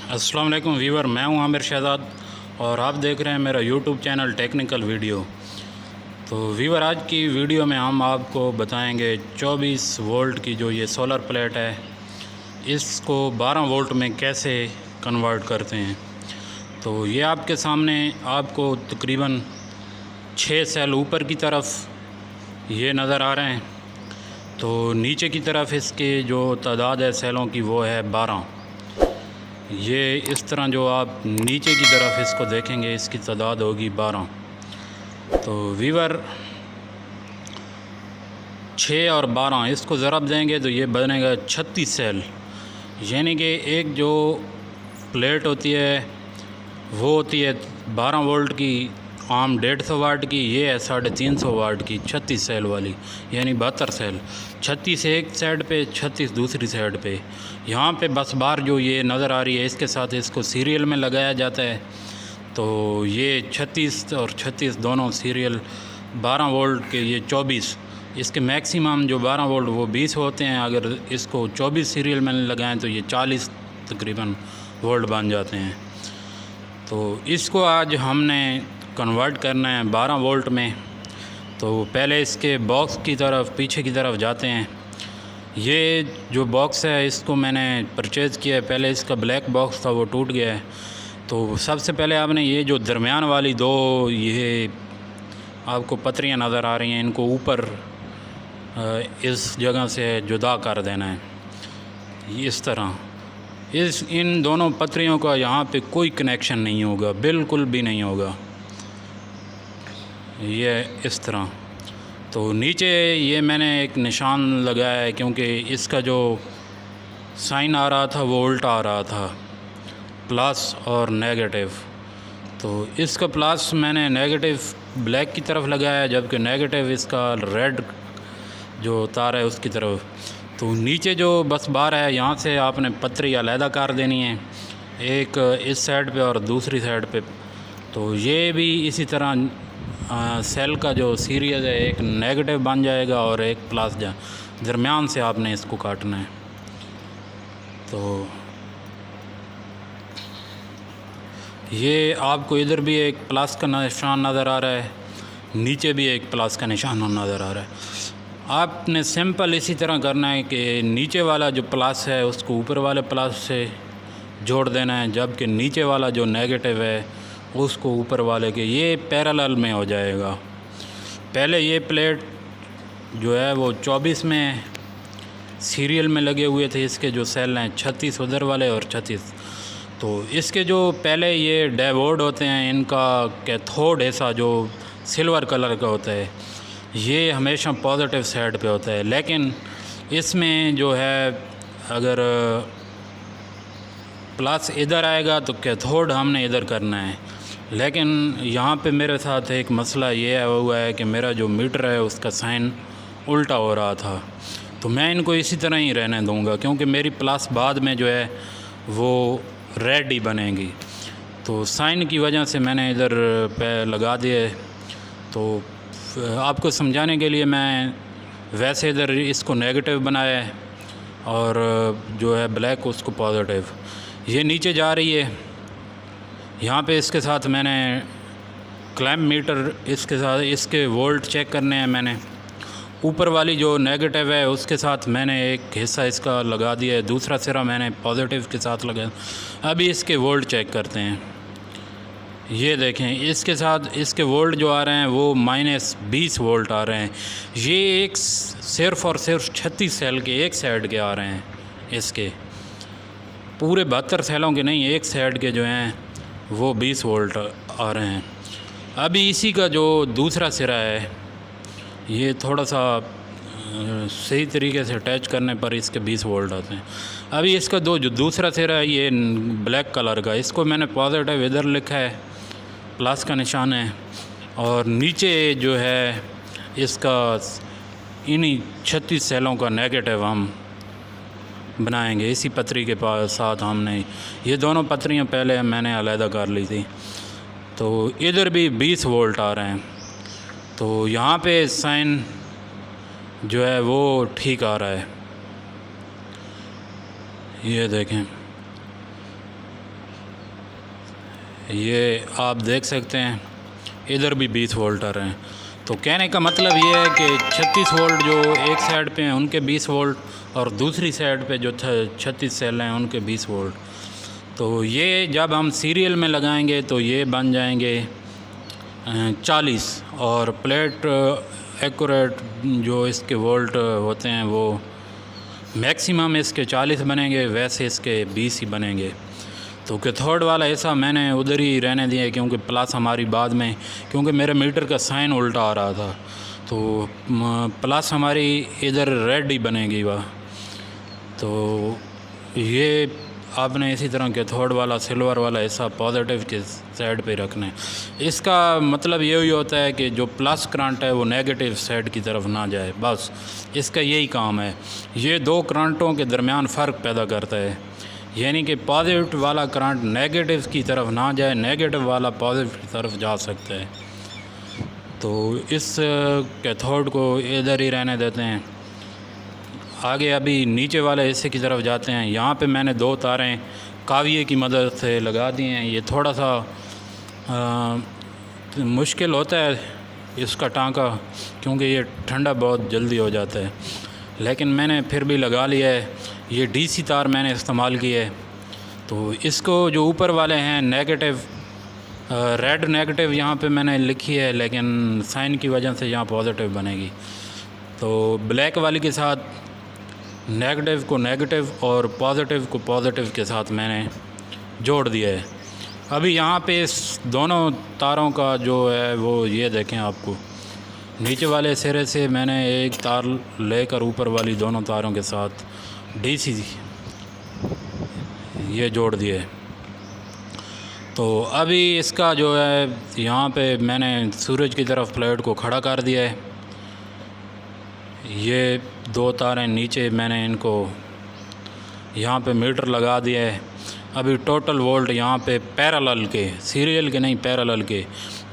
अस्सलाम वालेकुम वीवर, मैं हूं आमिर शहजाद और आप देख रहे हैं मेरा यूट्यूब चैनल टेक्निकल वीडियो। तो वीवर, आज की वीडियो में हम आपको बताएंगे 24 वोल्ट की जो ये सोलर प्लेट है, इसको 12 वोल्ट में कैसे कन्वर्ट करते हैं। तो ये आपके सामने आपको तकरीबन 6 सेल ऊपर की तरफ ये नज़र आ रहे हैं। तो नीचे की तरफ इसके जो तादाद है सेलों की वो है 12। ये इस तरह जो आप नीचे की तरफ इसको देखेंगे इसकी तादाद होगी 12। तो वीवर 6 और 12 इसको ज़रब देंगे तो ये बनेगा 36 सेल। यानी कि एक जो प्लेट होती है वो होती है 12 वोल्ट की, आम 150 वाट की, ये है 350 वाट की 36 सेल वाली, यानी 72 सेल। 36 एक साइड पे, 36 दूसरी साइड पे। यहाँ पे बस बार जो ये नज़र आ रही है इसके साथ इसको सीरियल में लगाया जाता है। तो ये 36 और 36 दोनों सीरियल 12 वोल्ट के, ये 24 इसके मैक्सिमम जो 12 वोल्ट वो 20 होते हैं। अगर इसको 24 सीरियल में लगाएं तो ये 40 तकरीबन वोल्ट बन जाते हैं। तो इसको आज हमने कन्वर्ट करना है 12 वोल्ट में। तो पहले इसके बॉक्स की तरफ, पीछे की तरफ जाते हैं। ये जो बॉक्स है इसको मैंने परचेज़ किया है। पहले इसका ब्लैक बॉक्स था वो टूट गया है। तो सबसे पहले आपने ये जो दरमियान वाली दो ये आपको पतरियाँ नज़र आ रही हैं, इनको ऊपर इस जगह से जुदा कर देना है। इस तरह इन दोनों पतरियों का यहाँ पे कोई कनेक्शन नहीं होगा, बिल्कुल भी नहीं होगा। ये इस तरह। तो नीचे ये मैंने एक निशान लगाया है क्योंकि इसका जो साइन आ रहा था वो उल्टा आ रहा था, प्लस और नेगेटिव। तो इसका प्लस मैंने नेगेटिव ब्लैक की तरफ लगाया है, जबकि नेगेटिव इसका रेड जो तार है उसकी तरफ। तो नीचे जो बस बार है यहाँ से आपने पतरी अलहदा कर देनी है, एक इस साइड पे और दूसरी साइड पे। तो ये भी इसी तरह सेल का जो सीरीज़ है एक नेगेटिव बन जाएगा और एक प्लस दरमियान से आपने इसको काटना है। तो ये आपको इधर भी एक प्लस का निशान नज़र आ रहा है, नीचे भी एक प्लस का निशान नज़र आ रहा है। आपने सिंपल इसी तरह करना है कि नीचे वाला जो प्लस है उसको ऊपर वाले प्लस से जोड़ देना है, जबकि नीचे वाला जो नेगेटिव है उसको ऊपर वाले के, ये पैरेलल में हो जाएगा। पहले ये प्लेट जो है वो 24 में सीरियल में लगे हुए थे। इसके जो सेल हैं 36 उधर वाले और 36। तो इसके जो पहले ये डायोड होते हैं, इनका कैथोड ऐसा जो सिल्वर कलर का होता है, ये हमेशा पॉजिटिव साइड पे होता है। लेकिन इसमें जो है अगर प्लस इधर आएगा तो कैथोड हमने इधर करना है। लेकिन यहाँ पे मेरे साथ एक मसला ये हुआ है कि मेरा जो मीटर है उसका साइन उल्टा हो रहा था। तो मैं इनको इसी तरह ही रहने दूँगा क्योंकि मेरी प्लस बाद में जो है वो रेड ही बनेगी। तो साइन की वजह से मैंने इधर पे लगा दिए। तो आपको समझाने के लिए मैं वैसे इधर इसको नेगेटिव बनाया है और जो है ब्लैक उसको पॉजिटिव। ये नीचे जा रही है, यहाँ पे इसके साथ मैंने क्लैम्प मीटर, इसके साथ इसके वोल्ट चेक करने हैं मैंने। ऊपर वाली जो नेगेटिव है उसके साथ मैंने एक हिस्सा इसका लगा दिया है, दूसरा सिरा मैंने पॉजिटिव के साथ लगाया। अभी इसके वोल्ट चेक करते हैं। ये देखें, इसके साथ इसके वोल्ट जो आ रहे हैं वो -20 वोल्ट आ रहे हैं। ये एक सिर्फ़ और सिर्फ 36 सेल के एक साइड के आ रहे हैं, इसके पूरे 72 सेलों के नहीं, एक साइड के जो हैं वो 20 वोल्ट आ रहे हैं। अभी इसी का जो दूसरा सिरा है ये थोड़ा सा सही तरीके से अटैच करने पर इसके 20 वोल्ट आते हैं। अभी इसका जो दूसरा सिरा है ये ब्लैक कलर का, इसको मैंने पॉजिटिव इधर लिखा है, प्लस का निशान है, और नीचे जो है इसका इन्हीं 36 सेलों का नेगेटिव हम बनाएंगे। इसी पतरी के साथ हमने ये दोनों पतरियाँ पहले मैंने अलहदा कर ली थी। तो इधर भी 20 वोल्ट आ रहे हैं। तो यहाँ पे साइन जो है वो ठीक आ रहा है। ये देखें, ये आप देख सकते हैं, इधर भी 20 वोल्टर हैं। तो कहने का मतलब ये है कि 36 वोल्ट जो एक साइड पे हैं उनके 20 वोल्ट, और दूसरी साइड पे जो 36 सेल हैं उनके 20 वोल्ट। तो ये जब हम सीरियल में लगाएंगे तो ये बन जाएंगे 40, और प्लेट एक्यूरेट जो इसके वोल्ट होते हैं वो मैक्सिमम इसके 40 बनेंगे, वैसे इसके 20 ही बनेंगे। तो कैथोड वाला हिस्सा मैंने उधर ही रहने दिया, क्योंकि प्लस हमारी बाद में, क्योंकि मेरे मीटर का साइन उल्टा आ रहा था, तो प्लस हमारी इधर रेड ही बनेगी वह। तो ये आपने इसी तरह कैथोड वाला सिल्वर वाला हिस्सा पॉजिटिव के साइड पे रखना है। इसका मतलब यही होता है कि जो प्लस करंट है वो नेगेटिव साइड की तरफ ना जाए, बस इसका यही काम है। ये दो करंटों के दरमियान फ़र्क पैदा करता है, यानी कि पॉजिटिव वाला करंट नेगेटिव की तरफ ना जाए, नेगेटिव वाला पॉजिटिव की तरफ जा सकता है। तो इस कैथोड को इधर ही रहने देते हैं। आगे अभी नीचे वाले हिस्से की तरफ जाते हैं। यहाँ पे मैंने 2 तारें काविये की मदद से लगा दी हैं। ये थोड़ा सा मुश्किल होता है इसका टांका, क्योंकि ये ठंडा बहुत जल्दी हो जाता है, लेकिन मैंने फिर भी लगा लिया है। ये डीसी तार मैंने इस्तेमाल की है। तो इसको जो ऊपर वाले हैं नेगेटिव, रेड नेगेटिव यहाँ पे मैंने लिखी है, लेकिन साइन की वजह से यहाँ पॉजिटिव बनेगी। तो ब्लैक वाली के साथ नेगेटिव को नेगेटिव और पॉजिटिव को पॉजिटिव के साथ मैंने जोड़ दिया है। अभी यहाँ पे इस दोनों तारों का जो है वो ये देखें, आपको नीचे वाले सिरे से मैंने एक तार लेकर ऊपर वाली दोनों तारों के साथ डीसी ये जोड़ दिए। तो अभी इसका जो है यहाँ पे मैंने सूरज की तरफ प्लेट को खड़ा कर दिया है। ये 2 तारें नीचे मैंने इनको यहाँ पे मीटर लगा दिया है। अभी टोटल वोल्ट यहाँ पे पैरेलल के, सीरियल के नहीं पैरेलल के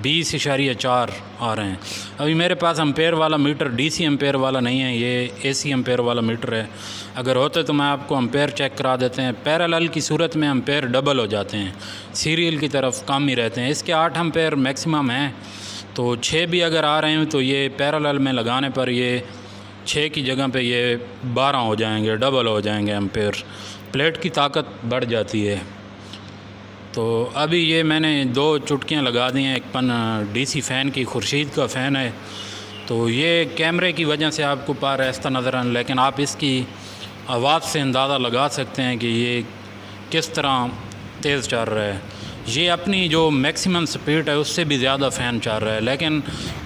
20.4 आ रहे हैं। अभी मेरे पास एम्पेयर वाला मीटर डीसी एम्पेयर वाला नहीं है, ये एसी एम्पेयर वाला मीटर है। अगर होते तो मैं आपको एम्पेयर चेक करा देते हैं। पैरेलल की सूरत में एम्पेयर डबल हो जाते हैं, सीरियल की तरफ कम ही रहते हैं। इसके 8 एम्पेयर मैक्सिमम हैं, तो 6 भी अगर आ रहे हैं तो ये पैरेलल में लगाने पर ये 6 की जगह पे ये 12 हो जाएंगे, डबल हो जाएंगे एम्पेयर। प्लेट की ताकत बढ़ जाती है। तो अभी ये मैंने 2 चुटकियाँ लगा दी हैं। एक पन डीसी फ़ैन की, खुर्शीद का फ़ैन है। तो ये कैमरे की वजह से आपको पार ऐसा नज़र आने, लेकिन आप इसकी आवाज़ से अंदाज़ा लगा सकते हैं कि ये किस तरह तेज़ चल रहा है। ये अपनी जो मैक्सिमम स्पीड है उससे भी ज़्यादा फ़ैन चल रहा है, लेकिन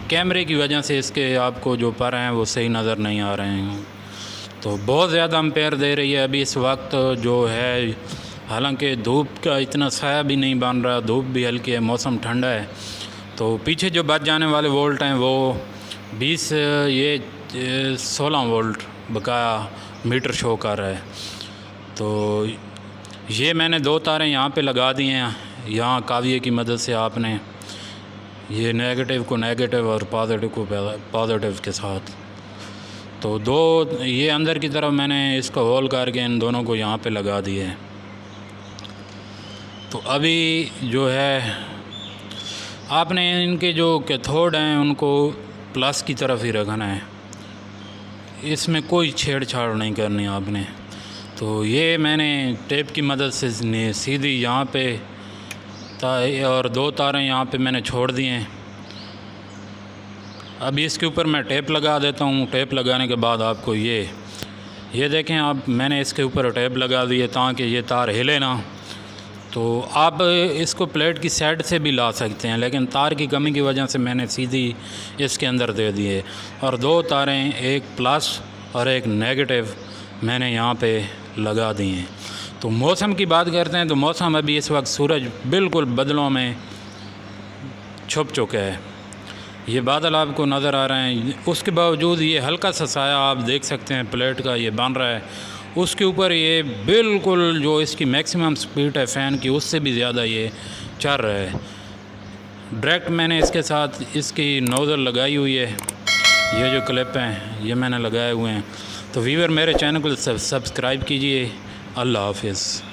कैमरे की वजह से इसके आपको जो पर हैं वो सही नज़र नहीं आ रहे हैं। तो बहुत ज़्यादा एम्पेयर दे रही है अभी इस वक्त जो है। हालांकि धूप का इतना साया भी नहीं बन रहा, धूप भी हल्की है, मौसम ठंडा है। तो पीछे जो बच जाने वाले वोल्ट हैं वो 20 ये 16 वोल्ट बकाया मीटर शो कर रहा है। तो ये मैंने 2 तारें यहाँ पे लगा दी हैं। यहाँ काविये की मदद से आपने ये नेगेटिव को नेगेटिव और पॉजिटिव को पॉजिटिव के साथ, तो 2 ये अंदर की तरफ मैंने इसका होल करके इन दोनों को यहाँ पे लगा दिए। तो अभी जो है आपने इनके जो कैथोड हैं उनको प्लस की तरफ ही रखना है, इसमें कोई छेड़छाड़ नहीं करनी आपने। तो ये मैंने टेप की मदद से सीधी यहाँ पे और 2 तारें यहाँ पे मैंने छोड़ दी हैं। अभी इसके ऊपर मैं टेप लगा देता हूँ। टेप लगाने के बाद आपको ये देखें आप, मैंने इसके ऊपर टेप लगा दी है ताकि ये तार हिले ना। तो आप इसको प्लेट की साइड से भी ला सकते हैं, लेकिन तार की कमी की वजह से मैंने सीधी इसके अंदर दे दी है। और 2 तारें, एक प्लस और एक नेगेटिव मैंने यहाँ पे लगा दी हैं। तो मौसम की बात करते हैं तो मौसम अभी इस वक्त सूरज बिल्कुल बादलों में छुप चुका है। ये बादल आपको नज़र आ रहे हैं, उसके बावजूद ये हल्का सा साया आप देख सकते हैं प्लेट का ये बन रहा है। उसके ऊपर ये बिल्कुल जो इसकी मैक्सिमम स्पीड है फ़ैन की उससे भी ज़्यादा ये चल रहा है। डायरेक्ट मैंने इसके साथ इसकी नोज़ल लगाई हुई है। ये जो क्लिप हैं ये मैंने लगाए हुए हैं। तो व्यूअर मेरे चैनल को सब्सक्राइब कीजिए। अल्लाह हाफ़िज़।